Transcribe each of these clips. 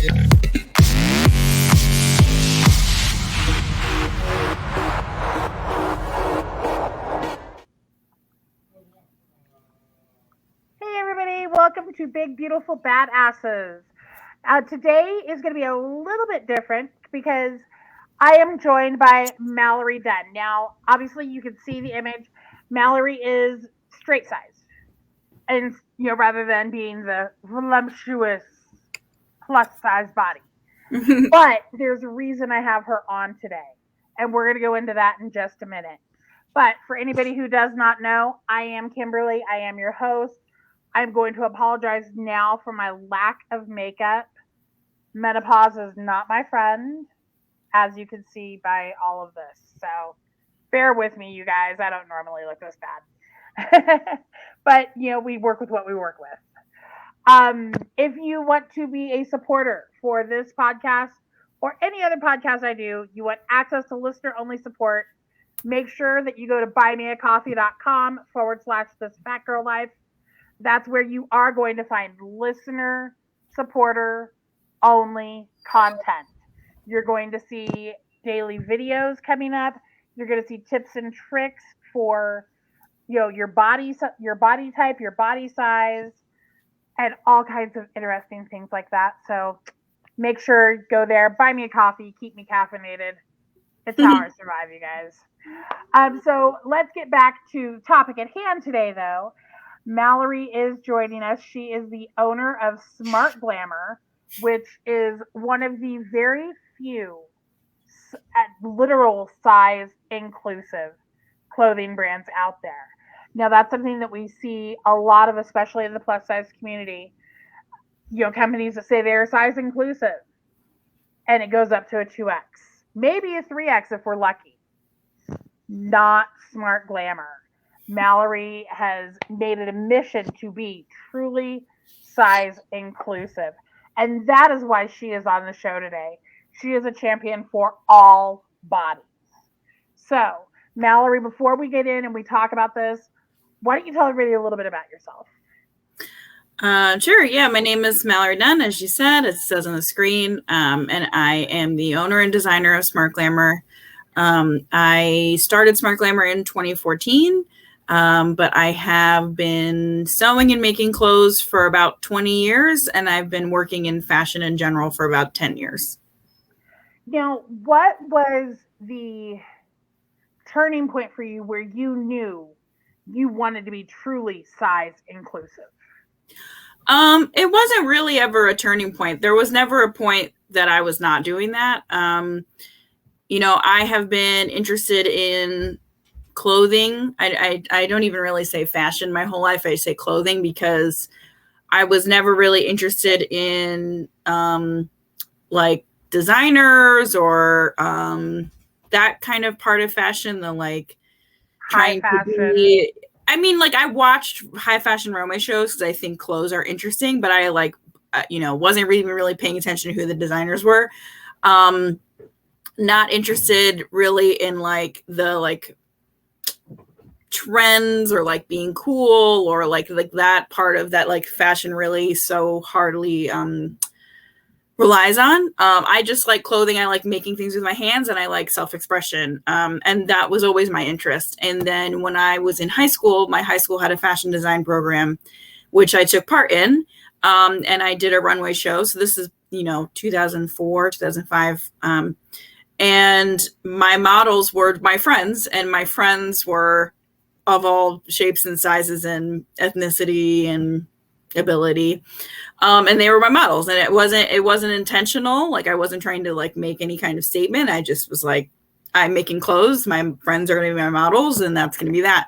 Hey everybody, welcome to Big Beautiful Badasses. Today is going to be a little bit different because I am joined by Mallorie Dunn. Now, obviously, you can see the image. Mallorie is straight sized, and rather than being the voluptuous plus size body. But there's a reason I have her on today, and we're going to go into that in just a minute. But for anybody who does not know, I am Kimberly. I am your host. I'm going to apologize now for my lack of makeup. Menopause is not my friend, as you can see by all of this. So bear with me, you guys. I don't normally look this bad. But, we work with what we work with. If you want to be a supporter for this podcast or any other podcast I do, you want access to listener only support, make sure that you go to buymeacoffee.com/this fat girl life. That's where you are going to find listener supporter only content. You're going to see daily videos coming up. You're going to see tips and tricks for your body type, your body size, and all kinds of interesting things like that. So make sure go there, buy me a coffee, keep me caffeinated. It's how I survive, you guys. So let's get back to topic at hand today, though. Malllorie is joining us. She is the owner of Smart Glamour, which is one of the very few literal size inclusive clothing brands out there. Now, that's something that we see a lot of, especially in the plus size community. Companies that say they're size inclusive, and it goes up to a 2X, maybe a 3X if we're lucky. Not Smart Glamour. Malllorie has made it a mission to be truly size inclusive. And that is why she is on the show today. She is a champion for all bodies. So, Malllorie, before we get in and we talk about this, why don't you tell everybody a little bit about yourself? Sure. Yeah. My name is Mallorie Dunn, as you said, it says on the screen. And I am the owner and designer of Smart Glamour. I started Smart Glamour in 2014. But I have been sewing and making clothes for about 20 years, and I've been working in fashion in general for about 10 years. Now, what was the turning point for you where you knew you wanted to be truly size inclusive? It wasn't really ever a turning point. There was never a point that I was not doing that. I have been interested in clothing. I don't even really say fashion my whole life. I say clothing because I was never really interested in like designers or that kind of part of fashion, the like high fashion. I watched high fashion runway shows because I think clothes are interesting, but I wasn't really paying attention to who the designers were. Not interested really in like the trends or like being cool or like that part of that like fashion really so hardly relies on. I just like clothing. I like making things with my hands and I like self-expression. And that was always my interest. And then when I was in high school, my high school had a fashion design program, which I took part in. And I did a runway show. So this is, 2004, 2005. And my models were my friends, and my friends were of all shapes and sizes and ethnicity and ability. And they were my models, and it wasn't intentional. Like I wasn't trying to like make any kind of statement. I just was like, I'm making clothes. My friends are going to be my models, and that's going to be that.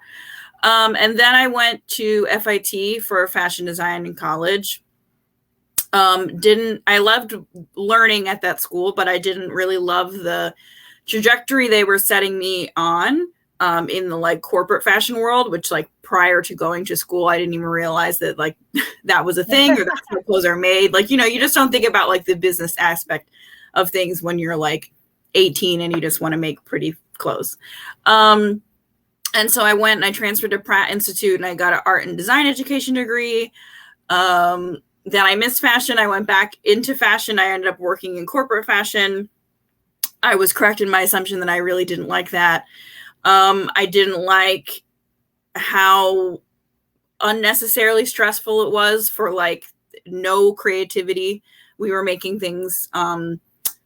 And then I went to FIT for fashion design in college. I loved learning at that school, but I didn't really love the trajectory they were setting me on. In the like corporate fashion world, which like prior to going to school, I didn't even realize that like that was a thing or that's how clothes are made. Like, you just don't think about like the business aspect of things when you're like 18 and you just want to make pretty clothes. And so I went and I transferred to Pratt Institute and I got an art and design education degree. then I missed fashion. I went back into fashion. I ended up working in corporate fashion. I was correct in my assumption that I really didn't like that. I didn't like how unnecessarily stressful it was for like no creativity. We were making things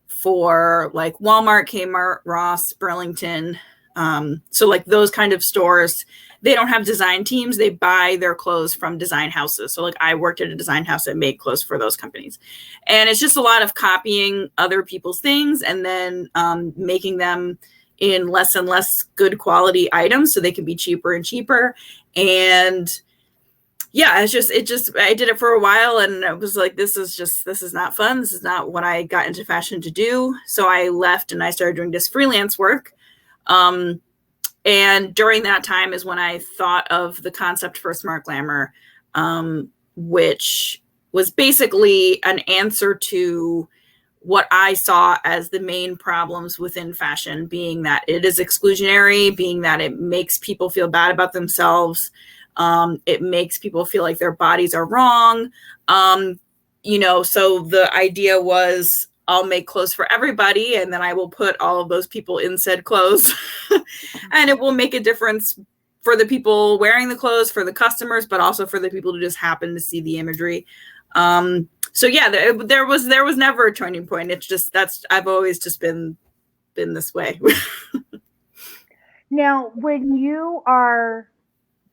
for like Walmart, Kmart, Ross, Burlington. So like those kind of stores, they don't have design teams. They buy their clothes from design houses. So like I worked at a design house that made clothes for those companies. And it's just a lot of copying other people's things and then making them in less and less good quality items so they can be cheaper and cheaper. And yeah, I did it for a while and I was like, this is not fun. This is not what I got into fashion to do. So I left and I started doing this freelance work. And during that time is when I thought of the concept for Smart Glamour, which was basically an answer to what I saw as the main problems within fashion, being that it is exclusionary, being that it makes people feel bad about themselves. It makes people feel like their bodies are wrong. So the idea was I'll make clothes for everybody and then I will put all of those people in said clothes and it will make a difference for the people wearing the clothes, for the customers, but also for the people who just happen to see the imagery. So yeah, there was never a turning point. It's just, I've always just been this way. Now, when you are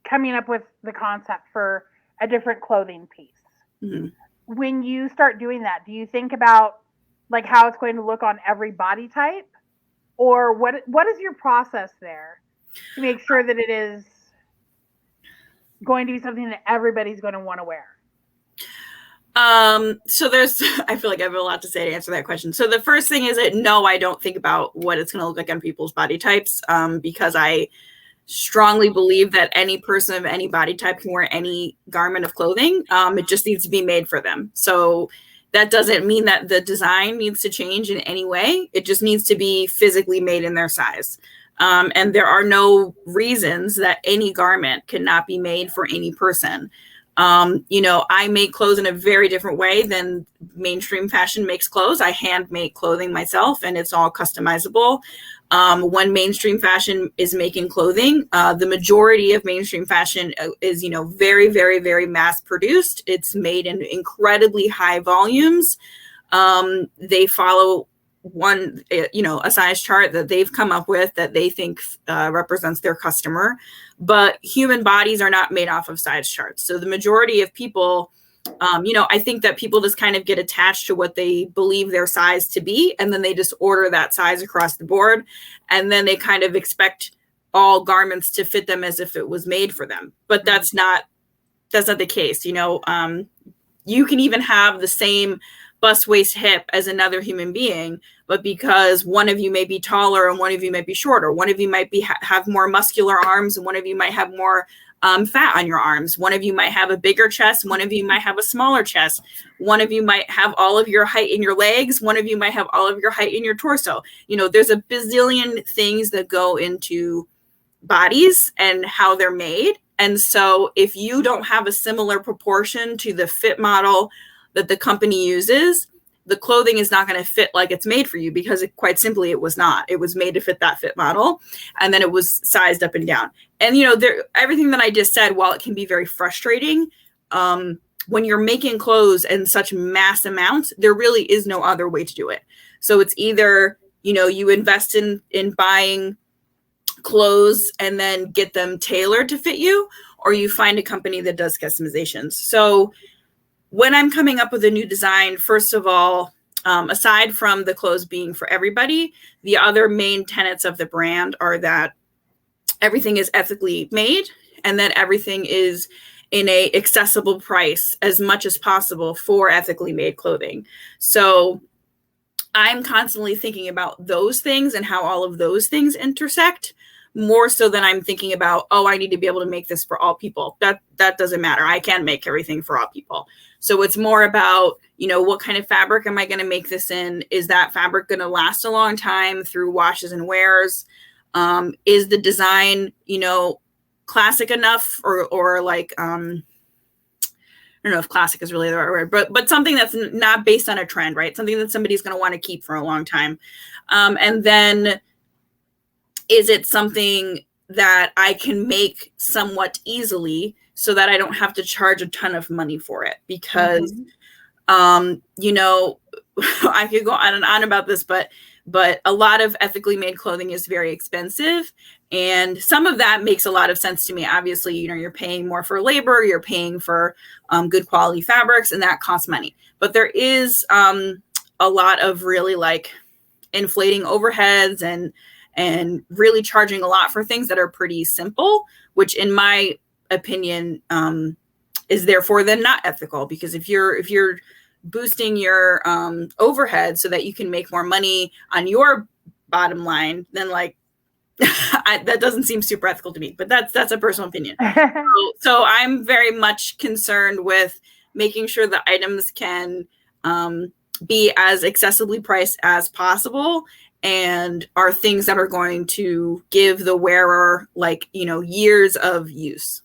coming up with the concept for a different clothing piece, mm-hmm. when you start doing that, do you think about like how it's going to look on every body type, or what is your process there to make sure that it is going to be something that everybody's going to want to wear? So I feel like I have a lot to say to answer that question. So the first thing is that no, I don't think about what it's going to look like on people's body types, because I strongly believe that any person of any body type can wear any garment of clothing. It just needs to be made for them. So that doesn't mean that the design needs to change in any way. It just needs to be physically made in their size. And there are no reasons that any garment cannot be made for any person. I make clothes in a very different way than mainstream fashion makes clothes. I hand make clothing myself and it's all customizable. When mainstream fashion is making clothing, the majority of mainstream fashion is, very, very, very mass produced. It's made in incredibly high volumes. They follow a size chart that they've come up with that they think represents their customer. But human bodies are not made off of size charts. So the majority of people, I think that people just kind of get attached to what they believe their size to be, and then they just order that size across the board. And then they kind of expect all garments to fit them as if it was made for them. But that's not the case. You can even have the same bust, waist, hip as another human being, but because one of you may be taller and one of you might be shorter, one of you might have more muscular arms and one of you might have more fat on your arms. One of you might have a bigger chest. One of you might have a smaller chest. One of you might have all of your height in your legs. One of you might have all of your height in your torso. There's a bazillion things that go into bodies and how they're made. And so if you don't have a similar proportion to the fit model that the company uses, the clothing is not going to fit like it's made for you, because quite simply, it was not. It was made to fit that fit model. And then it was sized up and down. And, everything that I just said, while it can be very frustrating, when you're making clothes in such mass amounts, there really is no other way to do it. So it's either, you invest in buying clothes and then get them tailored to fit you, or you find a company that does customizations. So when I'm coming up with a new design, first of all, aside from the clothes being for everybody, the other main tenets of the brand are that everything is ethically made and that everything is in a accessible price as much as possible for ethically made clothing. So I'm constantly thinking about those things and how all of those things intersect, more so than I'm thinking about, I need to be able to make this for all people. That doesn't matter. I can make everything for all people. So it's more about, what kind of fabric am I going to make this in? Is that fabric going to last a long time through washes and wears? Is the design, classic enough or like don't know if classic is really the right word, but something that's not based on a trend, right? Something that somebody's going to want to keep for a long time. And then is it something that I can make somewhat easily so that I don't have to charge a ton of money for it? Because, you know, I could go on and on about this, but a lot of ethically made clothing is very expensive. And some of that makes a lot of sense to me. Obviously, you know, you're paying more for labor, you're paying for good quality fabrics, and that costs money. But there is a lot of really like inflating overheads and really charging a lot for things that are pretty simple, which in my opinion is therefore then not ethical. Because if you're boosting your overhead so that you can make more money on your bottom line, then like that doesn't seem super ethical to me, but that's a personal opinion. So I'm very much concerned with making sure the items can be as accessibly priced as possible and are things that are going to give the wearer like, you know, years of use.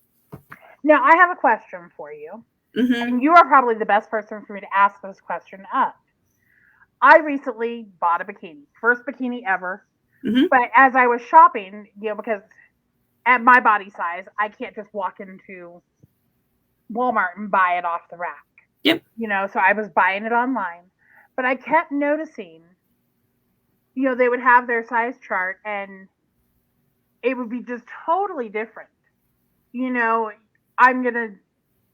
Now, I have a question for you. And you are probably the best person for me to ask this question of. I recently bought a bikini, first bikini ever. But as I was shopping, you know, because at my body size, I can't just walk into Walmart and buy it off the rack. Yep. You know, so I was buying it online. But I kept noticing, you know, they would have their size chart and it would be just totally different. You know, I'm going to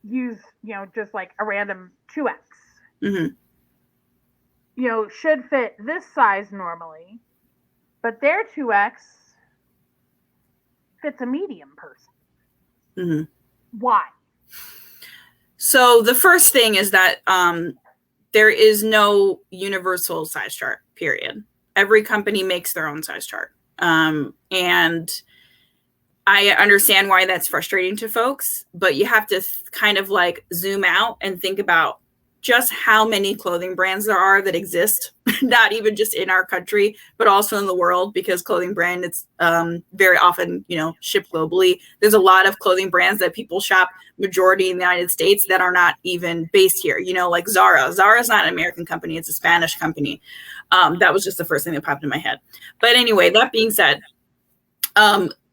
use, you know, just like a random 2X. You know, should fit this size normally, but their 2X fits a medium person. Why? So the first thing is that there is no universal size chart, period. Every company makes their own size chart. And I understand why that's frustrating to folks, but you have to kind of like zoom out and think about just how many clothing brands there are that exist, not even just in our country, but also in the world, because clothing brand, it's very often, you know, shipped globally. There's a lot of clothing brands that people shop majority in the United States that are not even based here, you know, like Zara. Zara is not an American company. It's a Spanish company. That was just the first thing that popped in my head. But anyway, that being said,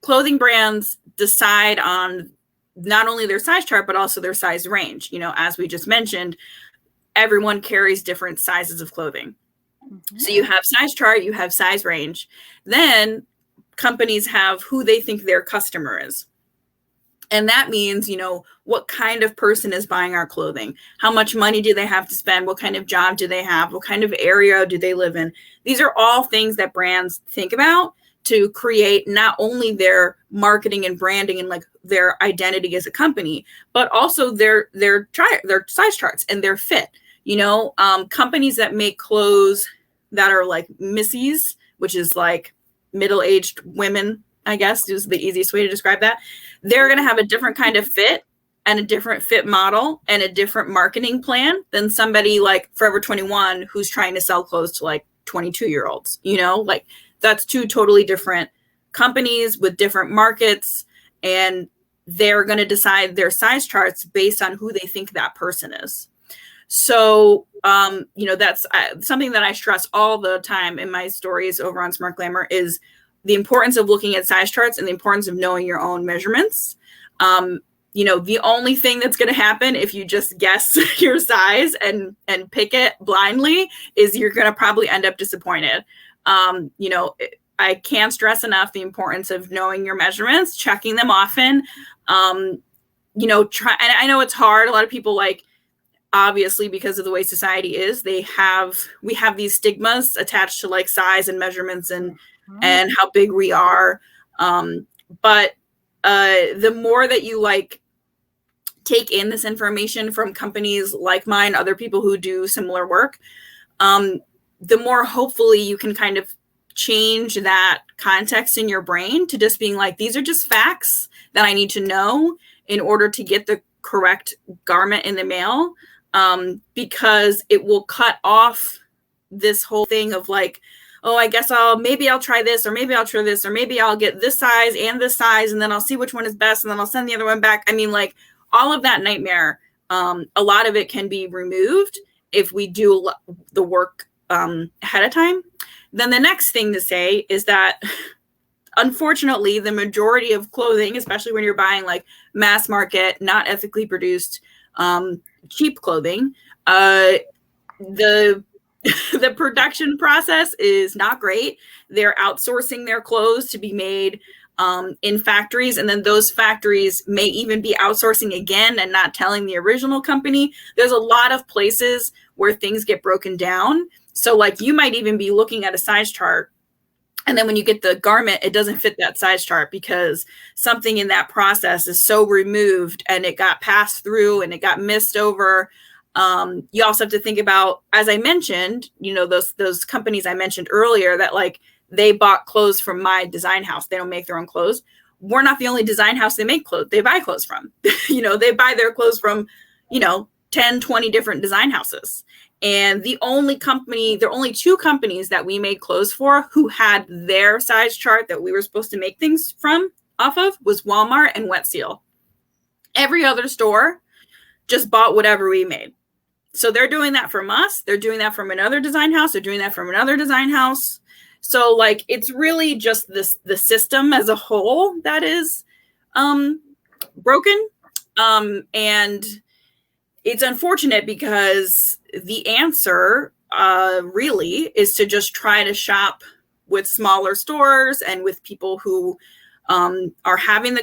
clothing brands decide on not only their size chart, but also their size range. You know, as we just mentioned, everyone carries different sizes of clothing. So you have size chart, you have size range. Then companies have who they think their customer is. And that means, you know, what kind of person is buying our clothing? How much money do they have to spend? What kind of job do they have? What kind of area do they live in? These are all things that brands think about to create not only their marketing and branding and like their identity as a company, but also their size charts and their fit. You know, companies that make clothes that are like Missy's, which is like middle-aged women, I guess is the easiest way to describe that. They're going to have a different kind of fit and a different fit model and a different marketing plan than somebody like Forever 21 who's trying to sell clothes to like 22-year-olds, you know, like that's two totally different companies with different markets, and they're going to decide their size charts based on who they think that person is. So, you know, that's something that I stress all the time in my stories over on Smart Glamour is the importance of looking at size charts and the importance of knowing your own measurements. You know, the only thing that's going to happen if you just guess your size and pick it blindly is you're going to probably end up disappointed. You know, I can't stress enough the importance of knowing your measurements, checking them often. You know, and I know it's hard. A lot of people like, obviously, because of the way society is, we have these stigmas attached to like size and measurements and how big we are. But the more that you like take in this information from companies like mine, other people who do similar work, the more hopefully you can kind of change that context in your brain to just being like, these are just facts that I need to know in order to get the correct garment in the mail. Because it will cut off this whole thing of like, oh, I guess maybe I'll try this, or maybe I'll try this, or maybe I'll get this size and this size, and then I'll see which one is best, and then I'll send the other one back. I mean, like all of that nightmare A lot of it can be removed if we do the work ahead of time. Then the next thing to say is that unfortunately, the majority of clothing, especially when you're buying like mass market, not ethically produced, cheap clothing, the the production process is not great. They're outsourcing their clothes to be made in factories, and then those factories may even be outsourcing again and not telling the original company. There's a lot of places where things get broken down. So like you might even be looking at a size chart, and then when you get the garment, it doesn't fit that size chart because something in that process is so removed and it got passed through and it got missed over. You also have to think about, as I mentioned, those companies I mentioned earlier that like they bought clothes from my design house. They don't make their own clothes. We're not the only design house they make clothes. They buy clothes from. They buy their clothes from, 10, 20 different design houses. And there are only two companies that we made clothes for who had their size chart that we were supposed to make things off of was Walmart and Wet Seal. Every other store just bought whatever we made. So they're doing that from us. They're doing that from another design house. They're doing that from another design house. So like, it's really just the system as a whole that is broken. And it's unfortunate because the answer really is to just try to shop with smaller stores and with people who are having the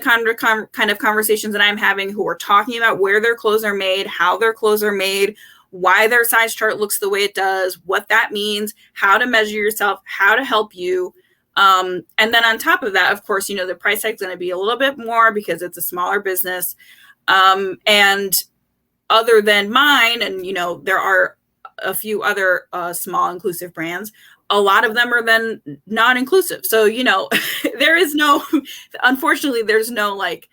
kind of conversations that I'm having, who are talking about where their clothes are made, how their clothes are made, why their size chart looks the way it does, what that means, how to measure yourself, how to help you. And then on top of that, of course, the price tag is going to be a little bit more because it's a smaller business. And other than mine, and, there are a few other small inclusive brands, a lot of them are then non-inclusive. So, unfortunately, there's no like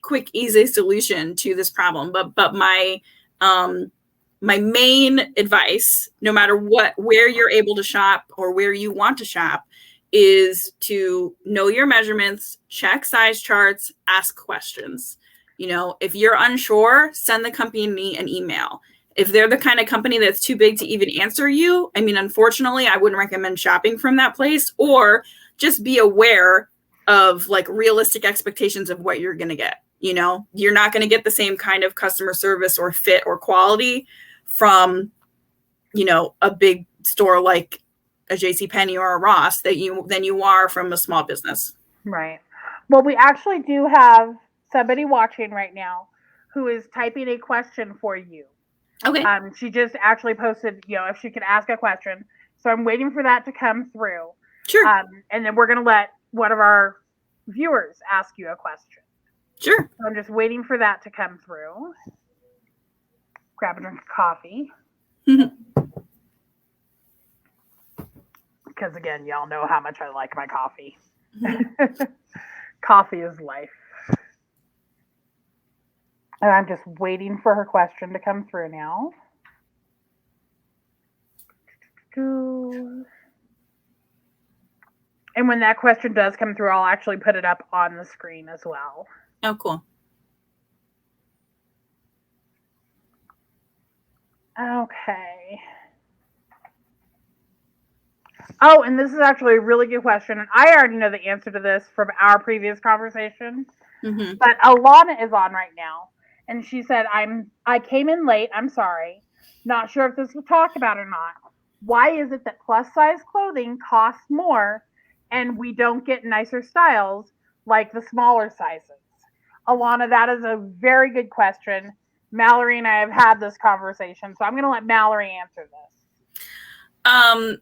quick, easy solution to this problem. But my main advice, no matter where you're able to shop or where you want to shop, is to know your measurements, check size charts, ask questions. If you're unsure, send the company an email. If they're the kind of company that's too big to even answer you, unfortunately, I wouldn't recommend shopping from that place, or just be aware of like realistic expectations of what you're going to get. You're not going to get the same kind of customer service or fit or quality from, a big store like a JCPenney or a Ross than you are from a small business. Right. Well, we actually do have somebody watching right now who is typing a question for you. Okay. She just actually posted, if she could ask a question. So I'm waiting for that to come through. Sure. And then we're going to let one of our viewers ask you a question. Sure. So I'm just waiting for that to come through. Grab a drink of coffee. Because again, y'all know how much I like my coffee. Coffee is life. And I'm just waiting for her question to come through now. And when that question does come through, I'll actually put it up on the screen as well. Oh, cool. Okay. Oh, and this is actually a really good question. And I already know the answer to this from our previous conversation. Mm-hmm. But Alana is on right now. And she said, I came in late. I'm sorry. Not sure if this was talked about or not. Why is it that plus size clothing costs more and we don't get nicer styles like the smaller sizes? Alana, that is a very good question. Malllorie and I have had this conversation, so I'm going to let Malllorie answer this.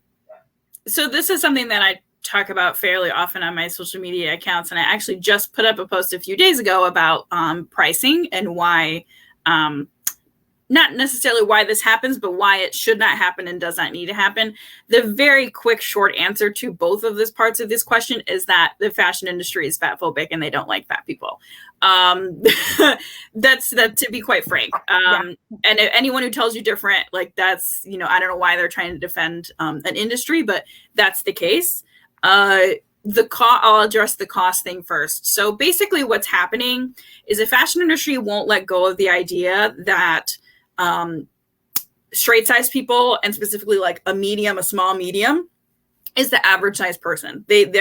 So this is something that I talk about fairly often on my social media accounts, and I actually just put up a post a few days ago about pricing and why, not necessarily why this happens, but why it should not happen and does not need to happen. The very quick, short answer to both of these parts of this question is that the fashion industry is fat phobic and they don't like fat people. That's to be quite frank. And anyone who tells you different, like that's, I don't know why they're trying to defend an industry, but that's the case. I'll address the cost thing first. So basically what's happening is the fashion industry won't let go of the idea that straight size people, and specifically like a medium, a small medium, is the average size person. They've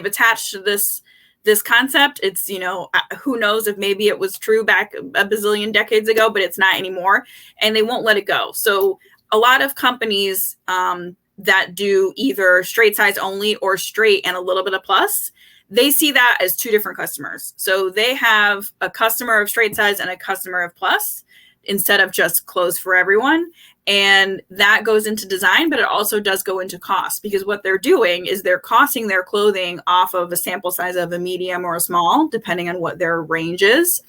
attached to this concept. It's, you know, who knows if maybe it was true back a bazillion decades ago, but it's not anymore, and they won't let it go. So a lot of companies that do either straight size only or straight and a little bit of plus, they see that as two different customers. So they have a customer of straight size and a customer of plus instead of just clothes for everyone. And that goes into design, but it also does go into cost, because what they're doing is they're costing their clothing off of a sample size of a medium or a small, depending on what their range is.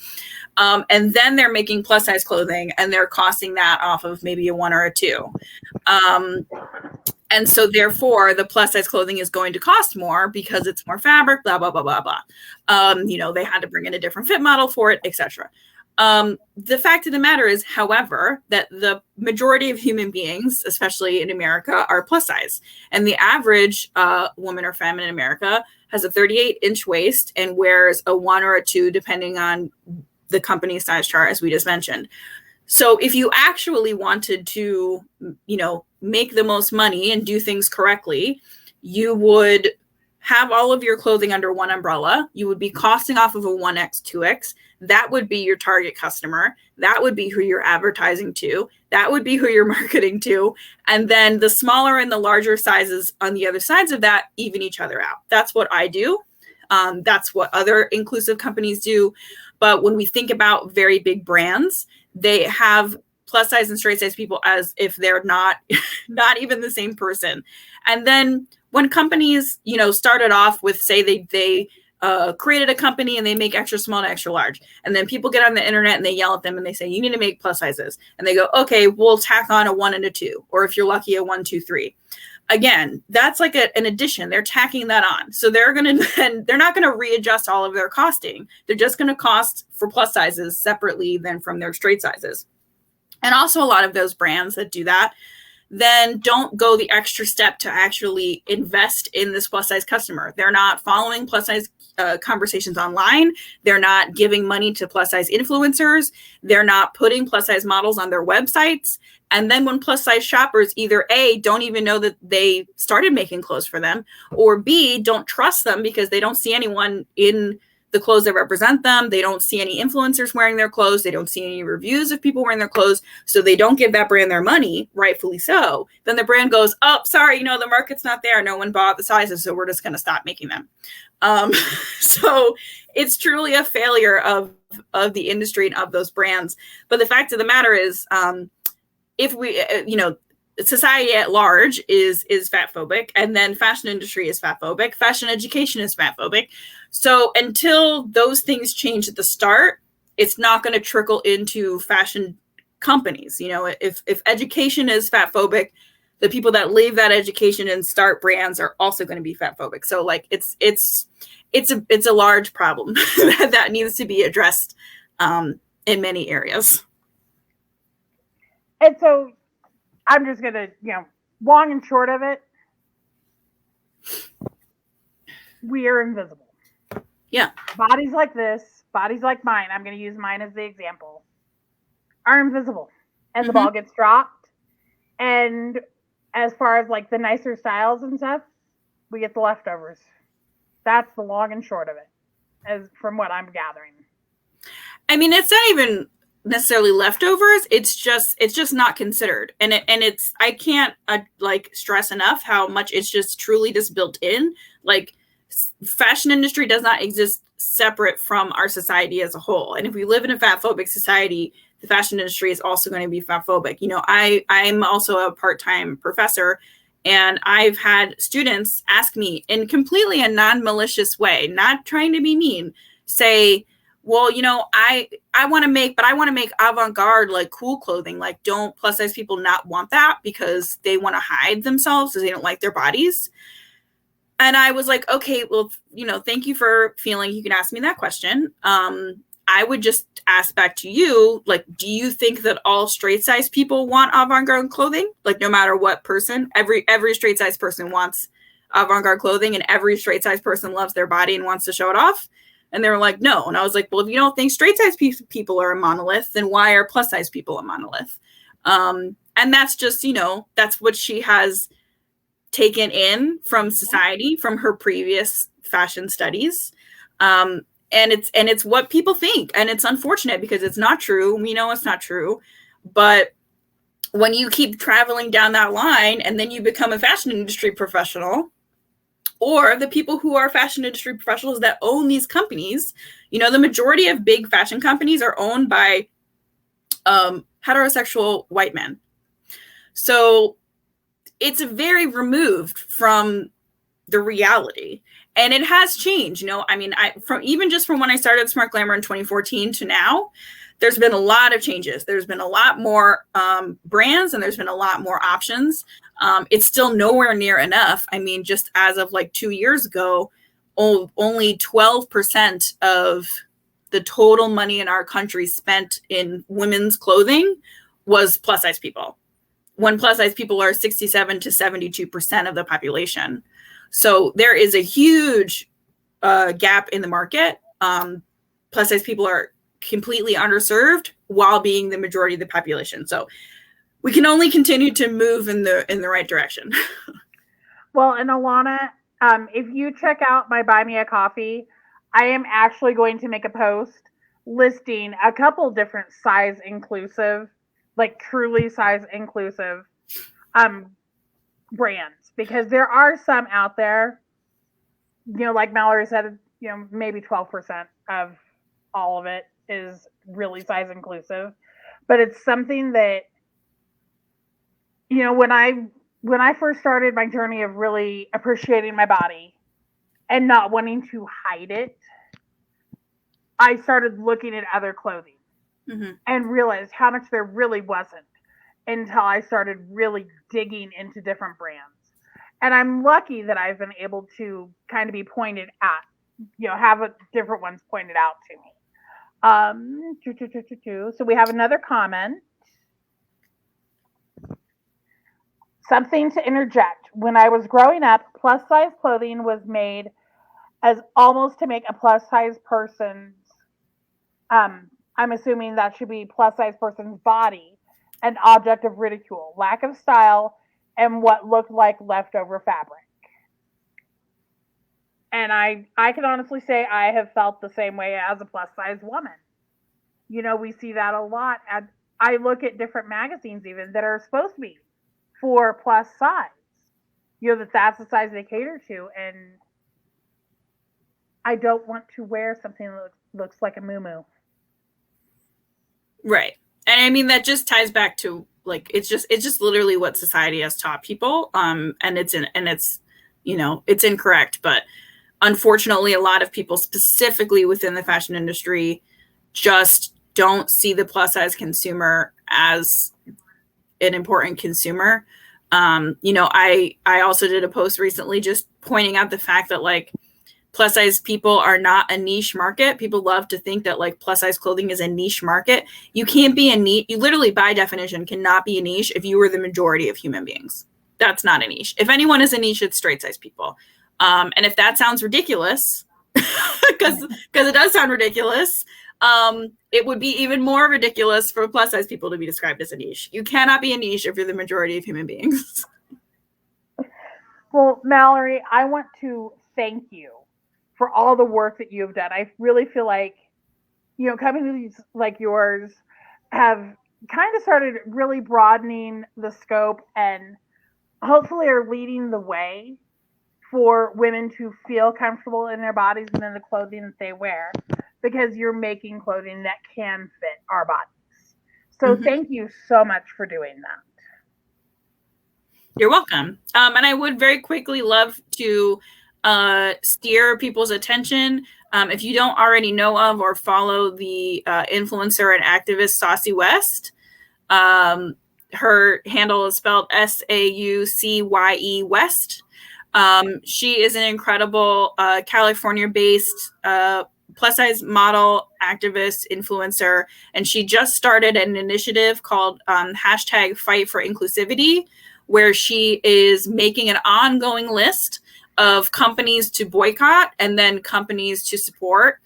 And then they're making plus size clothing and they're costing that off of maybe a 1 or a 2. And so therefore the plus size clothing is going to cost more because it's more fabric, blah, blah, blah, blah, blah. You know, they had to bring in a different fit model for it, etc. The fact of the matter is, however, that the majority of human beings, especially in America, are plus size. And the average woman or femme in America has a 38-inch waist and wears a 1 or a 2, depending on the company's size chart, as we just mentioned. So if you actually wanted to, you know, make the most money and do things correctly, you would have all of your clothing under one umbrella. You would be costing off of a 1X, 2X. That would be your target customer. That would be who you're advertising to. That would be who you're marketing to. And then the smaller and the larger sizes on the other sides of that even each other out. That's what I do. That's what other inclusive companies do. But when we think about very big brands, they have plus size and straight size people as if they're not even the same person. And then when companies, you know, started off with, say they created a company and they make extra small to extra large, and then people get on the internet and they yell at them and they say, you need to make plus sizes. And they go, okay, we'll tack on a 1 and a 2, or if you're lucky, a 1, 2, 3. Again, that's like an addition. They're tacking that on. So they're not going to readjust all of their costing. They're just going to cost for plus sizes separately than from their straight sizes. And also a lot of those brands that do that then don't go the extra step to actually invest in this plus size customer. They're not following plus size conversations online. They're not giving money to plus size influencers. They're not putting plus size models on their websites. And then when plus size shoppers either A, don't even know that they started making clothes for them, or B, don't trust them because they don't see anyone in the clothes that represent them. They don't see any influencers wearing their clothes. They don't see any reviews of people wearing their clothes. So they don't give that brand their money, rightfully so. Then the brand goes, oh, sorry, you know, the market's not there. No one bought the sizes, so we're just going to stop making them. So it's truly a failure of the industry and of those brands. But the fact of the matter is, if we, you know, society at large is fat phobic, and then fashion industry is fat phobic, fashion education is fat phobic. So until those things change at the start, it's not going to trickle into fashion companies. You know, if education is fat phobic, the people that leave that education and start brands are also going to be fat phobic. So like it's a large problem that needs to be addressed in many areas. And so I'm just going to, you know, long and short of it, we are invisible. Yeah. Bodies like this, bodies like mine, I'm going to use mine as the example, are invisible. And the ball gets dropped. And as far as like the nicer styles and stuff, we get the leftovers. That's the long and short of it, as from what I'm gathering. I mean, it's not even necessarily leftovers. It's just not considered. And it's, I can't like stress enough how much it's just truly just built in. Like, fashion industry does not exist separate from our society as a whole. And if we live in a fat phobic society, the fashion industry is also going to be fat phobic. You know, I'm also a part-time professor, and I've had students ask me in completely a non-malicious way, not trying to be mean, say, well, you know, I want to make avant-garde, like cool clothing. Like, don't plus size people not want that because they want to hide themselves because they don't like their bodies? And I was like, okay, well, you know, thank you for feeling you can ask me that question. I would just ask back to you, like, do you think that all straight size people want avant-garde clothing? Like, no matter what person, every straight size person wants avant-garde clothing and every straight size person loves their body and wants to show it off? And they were like, no. And I was like, well, if you don't think straight size people are a monolith, then why are plus size people a monolith? And that's just, you know, that's what she has taken in from society, from her previous fashion studies. And it's what people think. And it's unfortunate because it's not true. We know it's not true. But when you keep traveling down that line and then you become a fashion industry professional, or the people who are fashion industry professionals that own these companies, you know, the majority of big fashion companies are owned by heterosexual white men. So it's very removed from the reality. And it has changed, you know. I mean, from when I started Smart Glamour in 2014 to now, there's been a lot of changes. There's been a lot more brands, and there's been a lot more options. It's still nowhere near enough. I mean, just as of like 2 years ago, only 12% of the total money in our country spent in women's clothing was plus size people. When plus size people are 67 to 72% of the population. So there is a huge gap in the market. Plus size people are completely underserved while being the majority of the population. So we can only continue to move in the right direction. Well, and Alana, if you check out my Buy Me a Coffee, I am actually going to make a post listing a couple different size inclusive, like truly size inclusive brands, because there are some out there, you know, like Mallorie said, you know, maybe 12% of all of it is really size inclusive. But it's something that, you know, when I first started my journey of really appreciating my body and not wanting to hide it, I started looking at other clothing and realized how much there really wasn't until I started really digging into different brands. And I'm lucky that I've been able to kind of be pointed at, you know, have different ones pointed out to me. So we have another comment. Something to interject. When I was growing up, plus size clothing was made as almost to make a plus size person's, I'm assuming that should be plus size person's body, an object of ridicule, lack of style, and what looked like leftover fabric. And I can honestly say I have felt the same way as a plus size woman. You know, we see that a lot. I look at different magazines even that are supposed to be for plus size. You know, that's the size they cater to. And I don't want to wear something that looks like a muumuu. Right. And I mean, that just ties back to, like, it's just literally what society has taught people. And it's you know, it's incorrect, but unfortunately a lot of people specifically within the fashion industry just don't see the plus size consumer as an important consumer. You know, I also did a post recently just pointing out the fact that, like, plus size people are not a niche market. People love to think that, like, plus size clothing is a niche market. You can't be a niche. You literally, by definition, cannot be a niche if you were the majority of human beings. That's not a niche. If anyone is a niche, it's straight size people. And if that sounds ridiculous, because it does sound ridiculous, it would be even more ridiculous for plus size people to be described as a niche. You cannot be a niche if you're the majority of human beings. Well, Malllorie, I want to thank you for all the work that you've done. I really feel like, you know, companies like yours have kind of started really broadening the scope and hopefully are leading the way for women to feel comfortable in their bodies and in the clothing that they wear, because you're making clothing that can fit our bodies. So thank you so much for doing that. You're welcome. And I would very quickly love to steer people's attention. If you don't already know of or follow the influencer and activist Saucy West, her handle is spelled SAUCYE West. She is an incredible California-based plus size model, activist, influencer, and she just started an initiative called hashtag Fight for Inclusivity, where she is making an ongoing list of companies to boycott and then companies to support.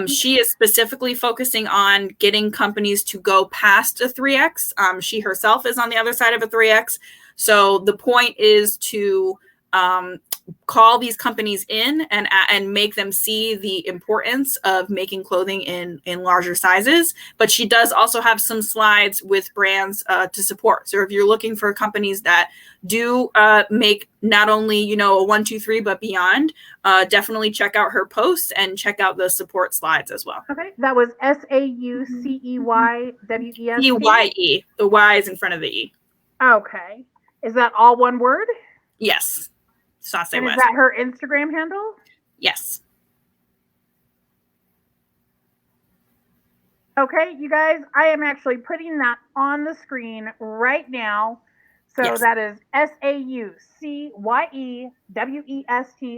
She is specifically focusing on getting companies to go past a 3X. She herself is on the other side of a 3X. So the point is to call these companies in and make them see the importance of making clothing in larger sizes. But she does also have some slides with brands to support. So if you're looking for companies that do make not only, you know, a 1, 2, 3, but beyond, definitely check out her posts and check out the support slides as well. Okay, that was SAUCEYWEST. EYE. The Y is in front of the E. Okay. Is that all one word? Yes. Sauce And West. is that her Instagram handle? Yes. Okay, you guys, I am actually putting that on the screen right now. So Yes. that is SAUCYEWEST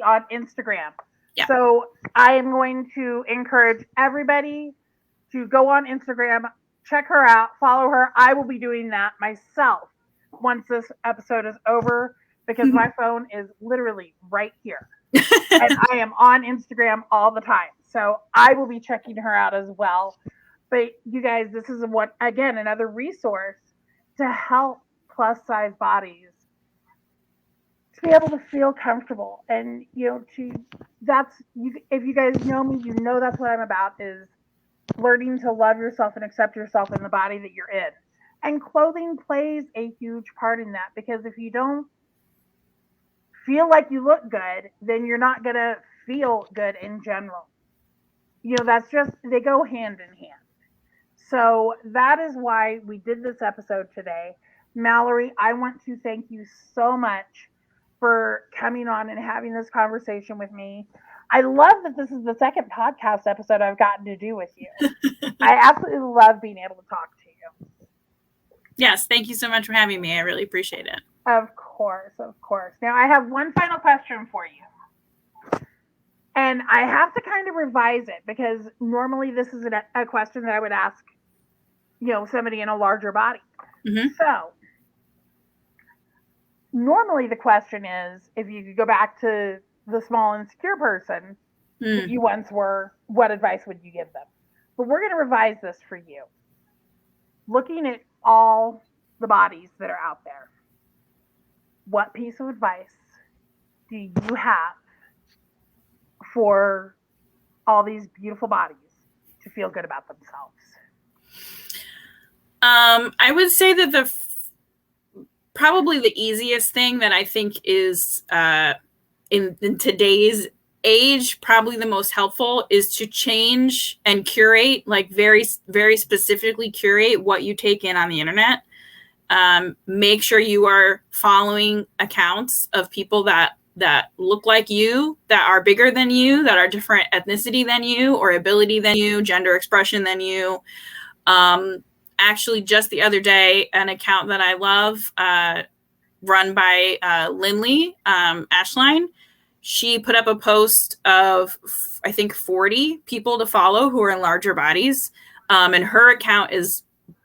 on Instagram. Yeah. So I am going to encourage everybody to go on Instagram, check her out, follow her. I will be doing that myself once this episode is over because my phone is literally right here. And I am on Instagram all the time. So I will be checking her out as well. But you guys, this is another resource to help plus size bodies to be able to feel comfortable. And if you guys know me, you know that's what I'm about, is learning to love yourself and accept yourself in the body that you're in. And clothing plays a huge part in that, because if you don't feel like you look good, then you're not going to feel good in general. They go hand in hand. So that is why we did this episode today. Malllorie, I want to thank you so much for coming on and having this conversation with me. I love that this is the second podcast episode I've gotten to do with you. I absolutely love being able to talk to you. Yes, thank you so much for having me. I really appreciate it. Of course, of course. Now, I have one final question for you. And I have to kind of revise it because normally this is a question that I would ask, somebody in a larger body. Mm-hmm. So, normally the question is, if you could go back to the small, insecure person that you once were, what advice would you give them? But we're going to revise this for you. Looking at all the bodies that are out there, what piece of advice do you have for all these beautiful bodies to feel good about themselves? I would say that probably the easiest thing that I think is in today's age, probably the most helpful, is to change and curate, like very, very specifically curate what you take in on the internet. Make sure you are following accounts of people that look like you, that are bigger than you, that are different ethnicity than you, or ability than you, gender expression than you. Actually, just the other day, an account that I love, run by Lindley Ashline, she put up a post of, I think, 40 people to follow who are in larger bodies. And her account is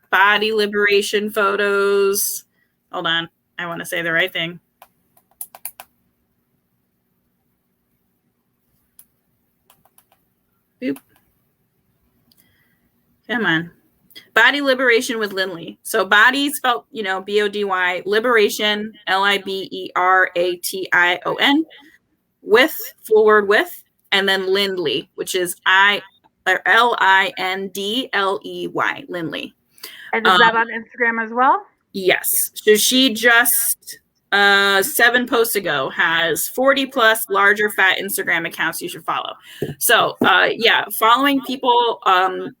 Body Liberation Photos. Hold on. I want to say the right thing. Boop. Come on. Body Liberation with Lindley. So body spelled, BODY, liberation, LIBERATION, with, full word with, and then Lindley, which is LINDLEY, Lindley. And is that on Instagram as well? Yes. So she just 7 posts ago has 40 plus larger fat Instagram accounts you should follow. So following people who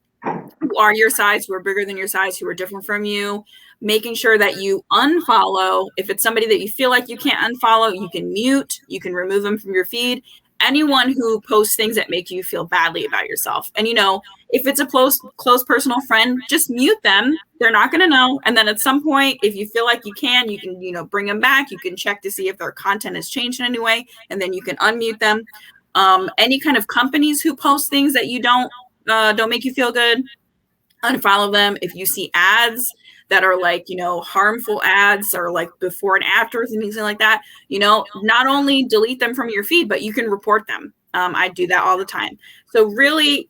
are your size, who are bigger than your size, who are different from you, making sure that you unfollow. If it's somebody that you feel like you can't unfollow, you can mute, you can remove them from your feed. Anyone who posts things that make you feel badly about yourself. And, if it's a close personal friend, just mute them. They're not going to know. And then at some point, if you feel like you can, bring them back. You can check to see if their content has changed in any way, and then you can unmute them. Any kind of companies who post things that you don't make you feel good, unfollow them. If you see ads that are like, harmful ads or like before and afters and things like that, not only delete them from your feed, but you can report them. I do that all the time. So really,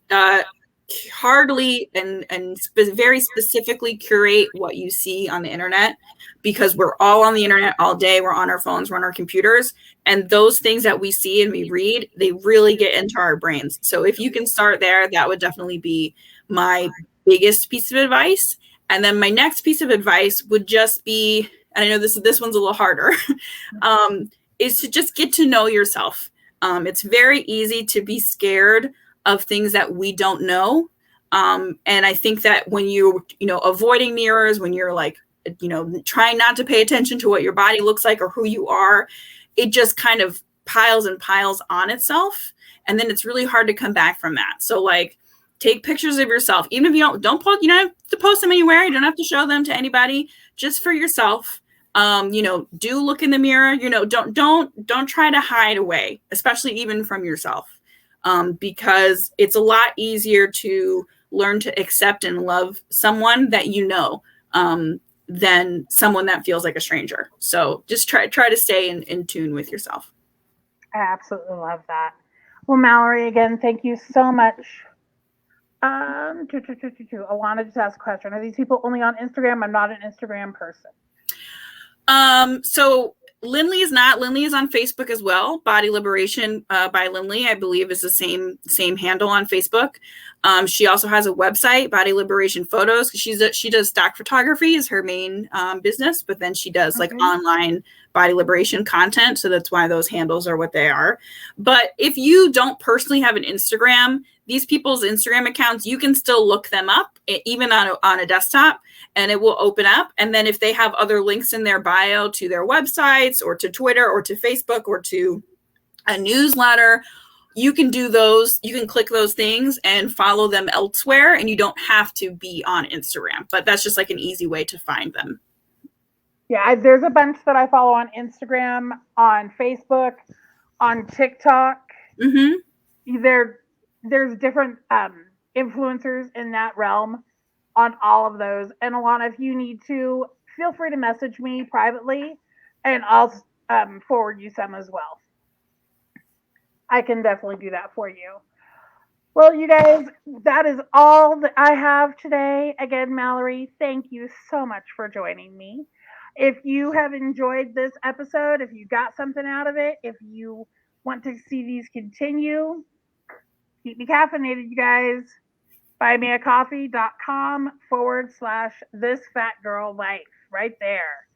hardly and very specifically curate what you see on the internet, because we're all on the internet all day. We're on our phones, we're on our computers, and those things that we see and we read, they really get into our brains. So if you can start there, that would definitely be my biggest piece of advice. And then my next piece of advice would just be, and I know this one's a little harder, is to just get to know yourself. It's very easy to be scared of things that we don't know. And I think that when avoiding mirrors, when you're like, trying not to pay attention to what your body looks like or who you are, it just kind of piles and piles on itself. And then it's really hard to come back from that. So like, take pictures of yourself. Even if you don't post, you don't have to post them anywhere. You don't have to show them to anybody, just for yourself. Do look in the mirror, don't try to hide away, especially even from yourself. Because it's a lot easier to learn to accept and love someone that than someone that feels like a stranger. So just try to stay in tune with yourself. I absolutely love that. Well, Malllorie, again, thank you so much. Alana just asked a question. Are these people only on Instagram? I'm not an Instagram person. So Lindley is not. Lindley is on Facebook as well. Body Liberation by Lindley, I believe, is the same handle on Facebook. She also has a website, Body Liberation Photos, because she does stock photography is her main business, but then she does like online body liberation content. So that's why those handles are what they are. But if you don't personally have an Instagram, these people's Instagram accounts, you can still look them up even on a desktop, and it will open up. And then if they have other links in their bio to their websites or to Twitter or to Facebook or to a newsletter, you can do those. You can click those things and follow them elsewhere, and you don't have to be on Instagram. But that's just like an easy way to find them. Yeah, there's a bunch that I follow on Instagram, on Facebook, on TikTok. Mm-hmm. There's different influencers in that realm on all of those. And Alana, if you need to, feel free to message me privately, and I'll forward you some as well. I can definitely do that for you. Well, you guys, that is all that I have today. Again, Malllorie, thank you so much for joining me. If you have enjoyed this episode, if you got something out of it, if you want to see these continue, keep me caffeinated, you guys. buymeacoffee.com/thisfatgirllife right there.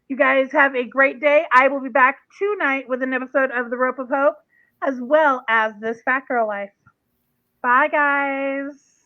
You guys have a great day. I will be back tonight with an episode of The Rope of Hope, as well as This Fat Girl Life. Bye, guys.